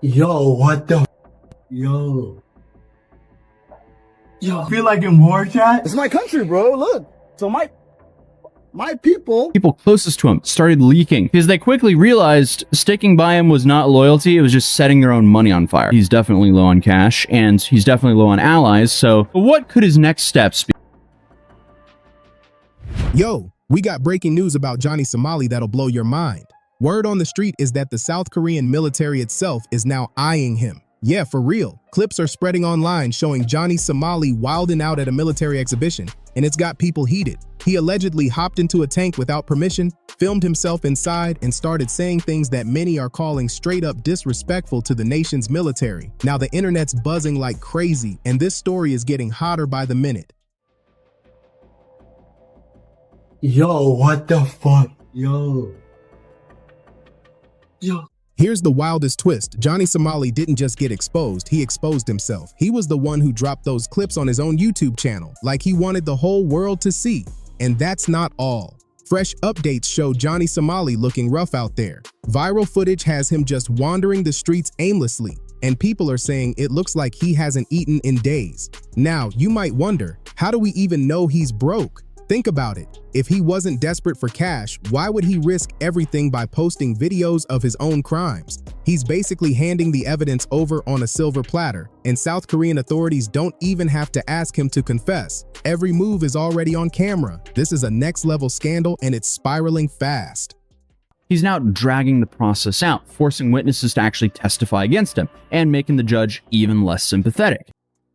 Yo, what the? Yo. Yo, I feel like in war, chat. It's my country, bro. Look. So my people Closest to him started leaking because they quickly realized sticking by him was not loyalty, it was just setting their own money on fire. He's definitely low on cash and he's definitely low on allies, so what could his next steps be? Yo, we got breaking news about Johnny Somali that'll blow your mind. Word on the street is that the South Korean military itself is now eyeing him. Yeah, for real. Clips are spreading online showing Johnny Somali wilding out at a military exhibition, and it's got people heated. He allegedly hopped into a tank without permission, filmed himself inside, and started saying things that many are calling straight up disrespectful to the nation's military. Now the internet's buzzing like crazy, and this story is getting hotter by the minute. Yo, what the fuck? Yo. Here's the wildest twist. Johnny Somali didn't just get exposed, he exposed himself. He was the one who dropped those clips on his own YouTube channel, like he wanted the whole world to see. And that's not all. Fresh updates show Johnny Somali looking rough out there. Viral footage has him just wandering the streets aimlessly, and people are saying it looks like he hasn't eaten in days. Now, you might wonder, how do we even know he's broke? Think about it. If he wasn't desperate for cash, why would he risk everything by posting videos of his own crimes? He's basically handing the evidence over on a silver platter, and South Korean authorities don't even have to ask him to confess. Every move is already on camera. This is a next-level scandal, and it's spiraling fast. He's now dragging the process out, forcing witnesses to actually testify against him, and making the judge even less sympathetic.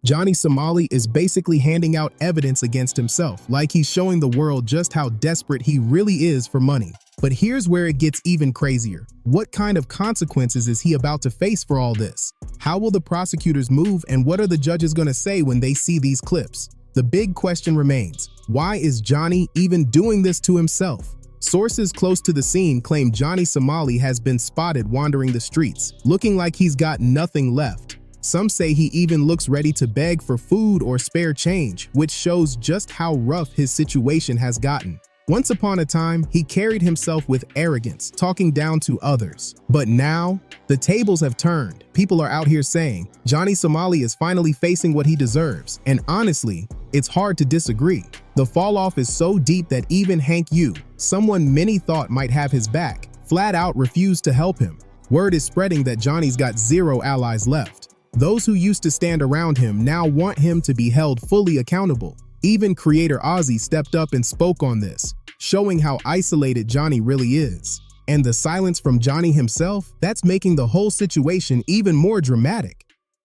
Johnny Somali is basically handing out evidence against himself, like he's showing the world just how desperate he really is for money. But here's where it gets even crazier. What kind of consequences is he about to face for all this? How will the prosecutors move, and what are the judges going to say when they see these clips? The big question remains, why is Johnny even doing this to himself? Sources close to the scene claim Johnny Somali has been spotted wandering the streets, looking like he's got nothing left. Some say he even looks ready to beg for food or spare change, which shows just how rough his situation has gotten. Once upon a time, he carried himself with arrogance, talking down to others. But now, the tables have turned. People are out here saying, Johnny Somali is finally facing what he deserves. And honestly, it's hard to disagree. The fall off is so deep that even Hank Yu, someone many thought might have his back, flat out refused to help him. Word is spreading that Johnny's got 0 allies left. Those who used to stand around him now want him to be held fully accountable. Even creator Ozzy stepped up and spoke on this, showing how isolated Johnny really is. And the silence from Johnny himself, that's making the whole situation even more dramatic.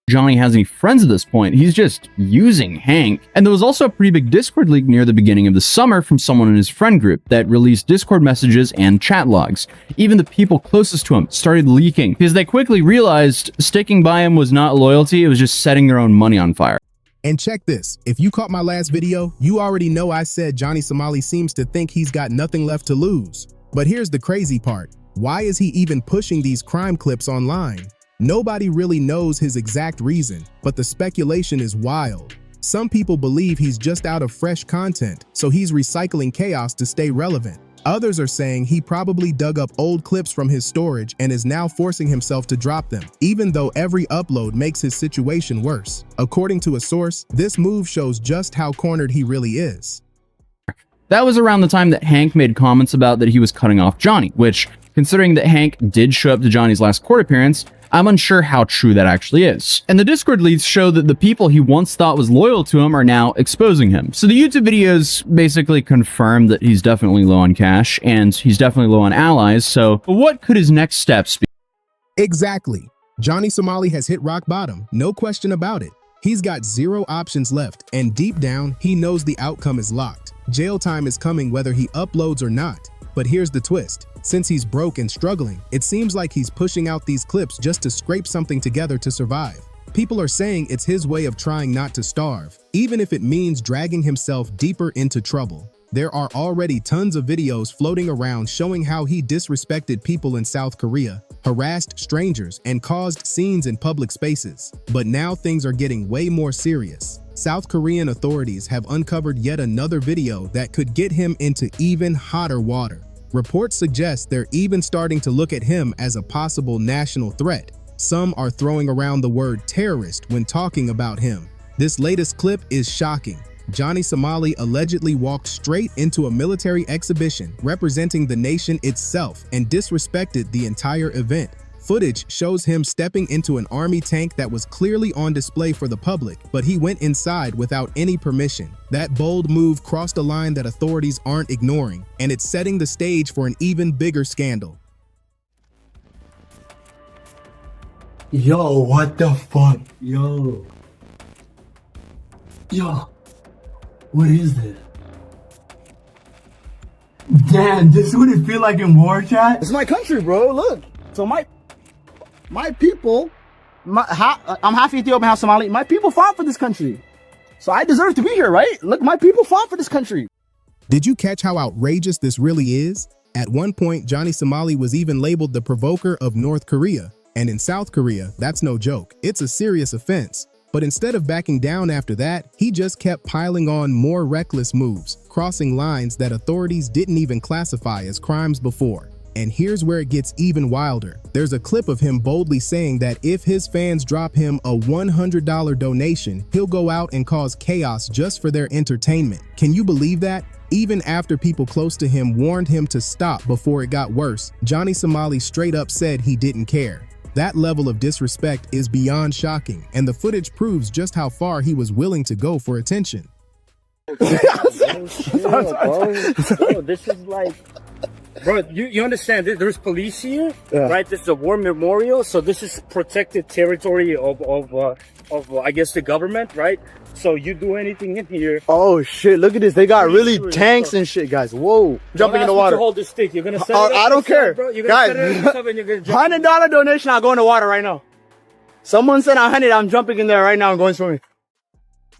Johnny has any friends at this point, he's just using Hank. And there was also a pretty big Discord leak near the beginning of the summer from someone in his friend group that released Discord messages and chat logs. Even the people closest to him started leaking because they quickly realized sticking by him was not loyalty, it was just setting their own money on fire. And check this, if you caught my last video, you already know I said Johnny Somali seems to think he's got nothing left to lose. But here's the crazy part, why is he even pushing these crime clips online? Nobody really knows his exact reason, but the speculation is wild. Some people believe he's just out of fresh content, so he's recycling chaos to stay relevant. Others are saying he probably dug up old clips from his storage and is now forcing himself to drop them, even though every upload makes his situation worse. According to a source, this move shows just how cornered he really is. That was around the time that Hank made comments about that he was cutting off Johnny, which, considering that Hank did show up to Johnny's last court appearance, I'm unsure how true that actually is. And the Discord leads show that the people he once thought was loyal to him are now exposing him. So the YouTube videos basically confirm that he's definitely low on cash and he's definitely low on allies, so what could his next steps be? Exactly. Johnny Somali has hit rock bottom, no question about it. He's got 0 options left, and deep down, he knows the outcome is locked. Jail time is coming whether he uploads or not. But here's the twist. Since he's broke and struggling, it seems like he's pushing out these clips just to scrape something together to survive. People are saying it's his way of trying not to starve, even if it means dragging himself deeper into trouble. There are already tons of videos floating around showing how he disrespected people in South Korea, harassed strangers, and caused scenes in public spaces. But now things are getting way more serious. South Korean authorities have uncovered yet another video that could get him into even hotter water. Reports suggest they're even starting to look at him as a possible national threat. Some are throwing around the word terrorist when talking about him. This latest clip is shocking. Johnny Somali allegedly walked straight into a military exhibition representing the nation itself and disrespected the entire event. Footage shows him stepping into an army tank that was clearly on display for the public, but he went inside without any permission. That bold move crossed a line that authorities aren't ignoring, and it's setting the stage for an even bigger scandal. Yo, what the fuck? Yo. Yo. What is this? Damn, this is what it feel like in war, chat? It's my country, bro. Look. So my people, I'm half Ethiopian, half Somali. My people fought for this country. So I deserve to be here, right? Look, my people fought for this country. Did you catch how outrageous this really is? At one point, Johnny Somali was even labeled the provoker of North Korea. And in South Korea, that's no joke. It's a serious offense. But instead of backing down after that, he just kept piling on more reckless moves, crossing lines that authorities didn't even classify as crimes before. And here's where it gets even wilder. There's a clip of him boldly saying that if his fans drop him a $100 donation, he'll go out and cause chaos just for their entertainment. Can you believe that? Even after people close to him warned him to stop before it got worse, Johnny Somali straight up said he didn't care. That level of disrespect is beyond shocking, and the footage proves just how far he was willing to go for attention. Bro, this is like, bro, you understand, there's police here, right? This is a war memorial, so this is protected territory of I guess the government, right? So you do anything in here. Oh shit, look at this. They got really tanks and shit, guys. Whoa. Jumping in the water. To hold this stick. You're gonna set it up I don't care. bro. You're Guys, gonna set it up and you're gonna jump. $100 donation, I'll go in the water right now. Someone said 100, I'm jumping in there right now and going swimming.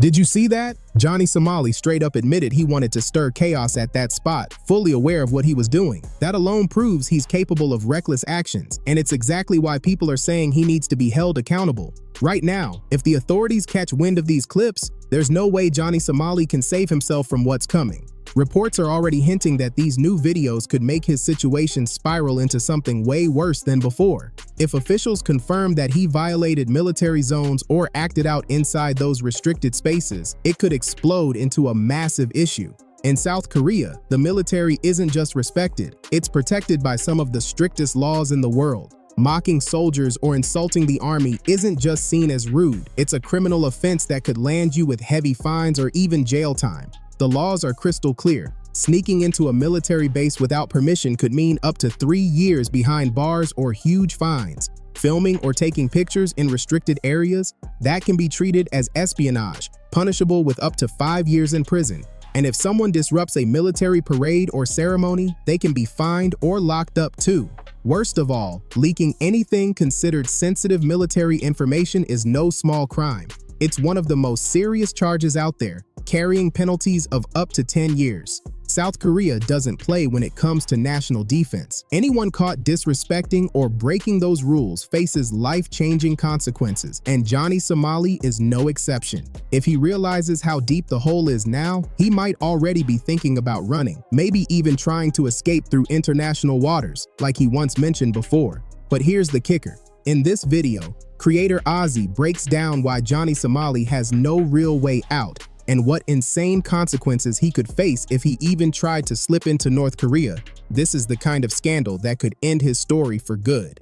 Did you see that? Johnny Somali straight up admitted he wanted to stir chaos at that spot, fully aware of what he was doing. That alone proves he's capable of reckless actions, and it's exactly why people are saying he needs to be held accountable. Right now, if the authorities catch wind of these clips, there's no way Johnny Somali can save himself from what's coming. Reports are already hinting that these new videos could make his situation spiral into something way worse than before. If officials confirm that he violated military zones or acted out inside those restricted spaces, it could explode into a massive issue. In South Korea, the military isn't just respected, it's protected by some of the strictest laws in the world. Mocking soldiers or insulting the army isn't just seen as rude, it's a criminal offense that could land you with heavy fines or even jail time. The laws are crystal clear. Sneaking into a military base without permission could mean up to 3 years behind bars or huge fines. Filming or taking pictures in restricted areas, that can be treated as espionage, punishable with up to 5 years in prison. And if someone disrupts a military parade or ceremony, they can be fined or locked up too. Worst of all, leaking anything considered sensitive military information is no small crime. It's one of the most serious charges out there, carrying penalties of up to 10 years. South Korea doesn't play when it comes to national defense. Anyone caught disrespecting or breaking those rules faces life-changing consequences, and Johnny Somali is no exception. If he realizes how deep the hole is now, he might already be thinking about running, maybe even trying to escape through international waters, like he once mentioned before. But here's the kicker. In this video, creator Ozzy breaks down why Johnny Somali has no real way out and what insane consequences he could face if he even tried to slip into North Korea. This is the kind of scandal that could end his story for good.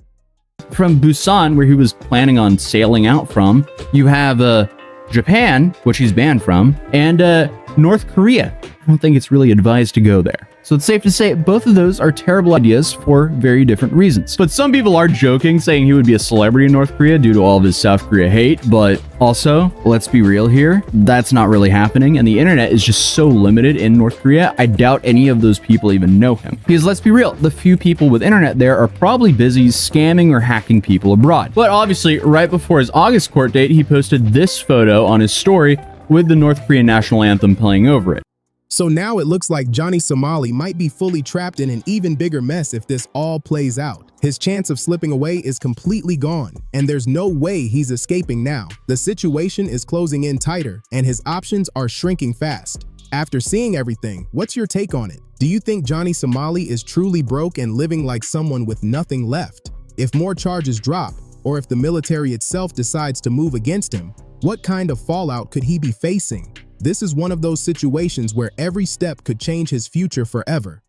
From Busan, where he was planning on sailing out from, you have Japan, which he's banned from, and North Korea. I don't think it's really advised to go there. So it's safe to say both of those are terrible ideas for very different reasons. But some people are joking, saying he would be a celebrity in North Korea due to all of his South Korea hate. But also, let's be real here, that's not really happening. And the internet is just so limited in North Korea, I doubt any of those people even know him. Because let's be real, the few people with internet there are probably busy scamming or hacking people abroad. But obviously, right before his August court date, he posted this photo on his story with the North Korean national anthem playing over it. So now it looks like Johnny Somali might be fully trapped in an even bigger mess if this all plays out. His chance of slipping away is completely gone, and there's no way he's escaping now. The situation is closing in tighter, and his options are shrinking fast. After seeing everything, what's your take on it? Do you think Johnny Somali is truly broke and living like someone with nothing left? If more charges drop, Or if the military itself decides to move against him, what kind of fallout could he be facing? This is one of those situations where every step could change his future forever.